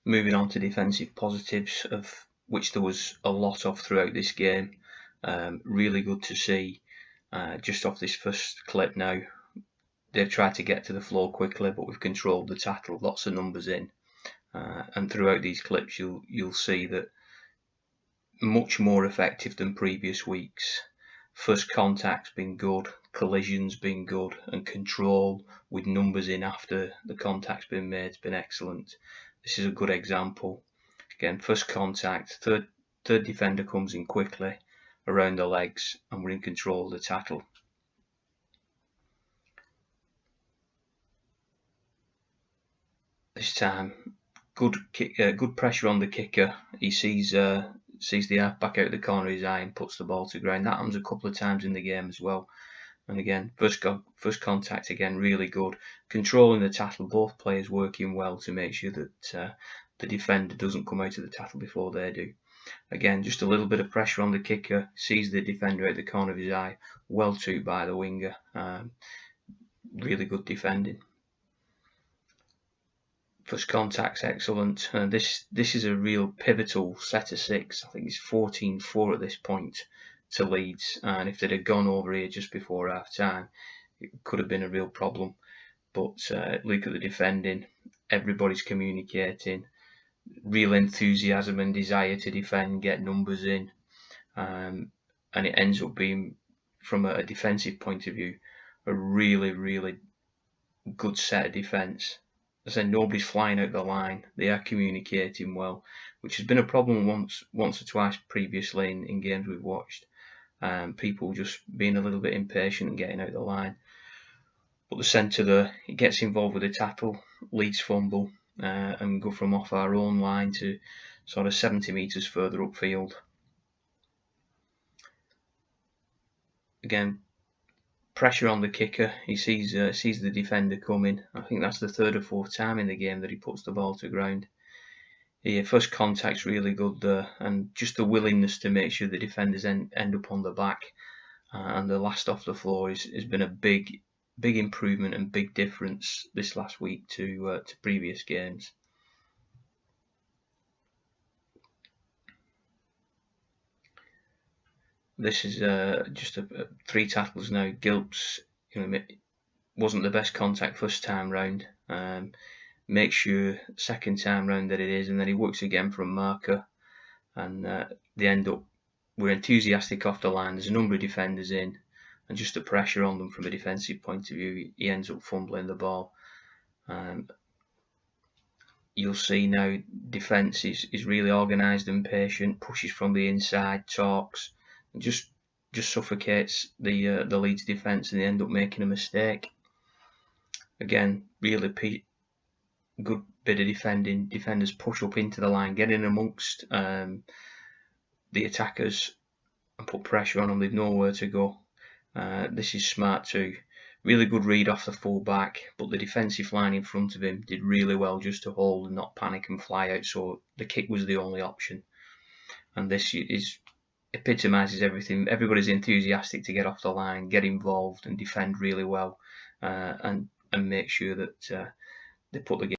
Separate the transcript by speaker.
Speaker 1: Moving on to defensive positives, of which there was a lot of throughout this game. Really good to see. Just off this first clip now, they've tried to get to the floor quickly, but we've controlled the tackle, lots of numbers in. And throughout these clips, you'll see that much more effective than previous weeks. First contact's been good, collisions been good, and control with numbers in after the contact's been made has been excellent. This is a good example. Again, first contact, third defender comes in quickly around the legs, and we're in control of the tackle. This time, good pressure on the kicker. He sees the half-back out of the corner of his eye and puts the ball to ground. That happens a couple of times in the game as well. And again, first contact again, really good. Controlling the tackle, both players working well to make sure that the defender doesn't come out of the tackle before they do. Again, just a little bit of pressure on the kicker, sees the defender out the corner of his eye, well took by the winger. Really good defending. First contact's excellent. This is a real pivotal set of 6. I think it's 14-4 at this point to Leeds, and if they'd have gone over here just before half time, it could have been a real problem. But look at the defending, everybody's communicating, real enthusiasm and desire to defend, get numbers in, and it ends up being, from a defensive point of view, a really good set of defence. As I said, nobody's flying out the line, they are communicating well, which has been a problem once or twice previously in games we've watched. People just being a little bit impatient and getting out the line. But the centre there, it gets involved with the tackle, Leeds fumble, and go from off our own line to sort of 70 metres further upfield. Again, pressure on the kicker. He sees the defender coming. I think that's the third or fourth time in the game that he puts the ball to ground. Yeah, first contact's really good there, and just the willingness to make sure the defenders end up on the back, and the last off the floor has been a big improvement and big difference this last week to previous games. This is just 3 tackles now. Gilps, wasn't the best contact first time round. Make sure second time round that it is, and then he works again from marker, and we're enthusiastic off the line. There's a number of defenders in, and just the pressure on them from a defensive point of view, he ends up fumbling the ball. You'll see now defence is really organised and patient, pushes from the inside, talks, and just suffocates the Leeds defence, and they end up making a mistake. Again, really good bit of defending. Defenders push up into the line, get in amongst the attackers and put pressure on them. They've nowhere to go. This is smart too. Really good read off the full back, but the defensive line in front of him did really well just to hold and not panic and fly out, so the kick was the only option. And this epitomises everything. Everybody's enthusiastic to get off the line, get involved and defend really well, and make sure that they put the game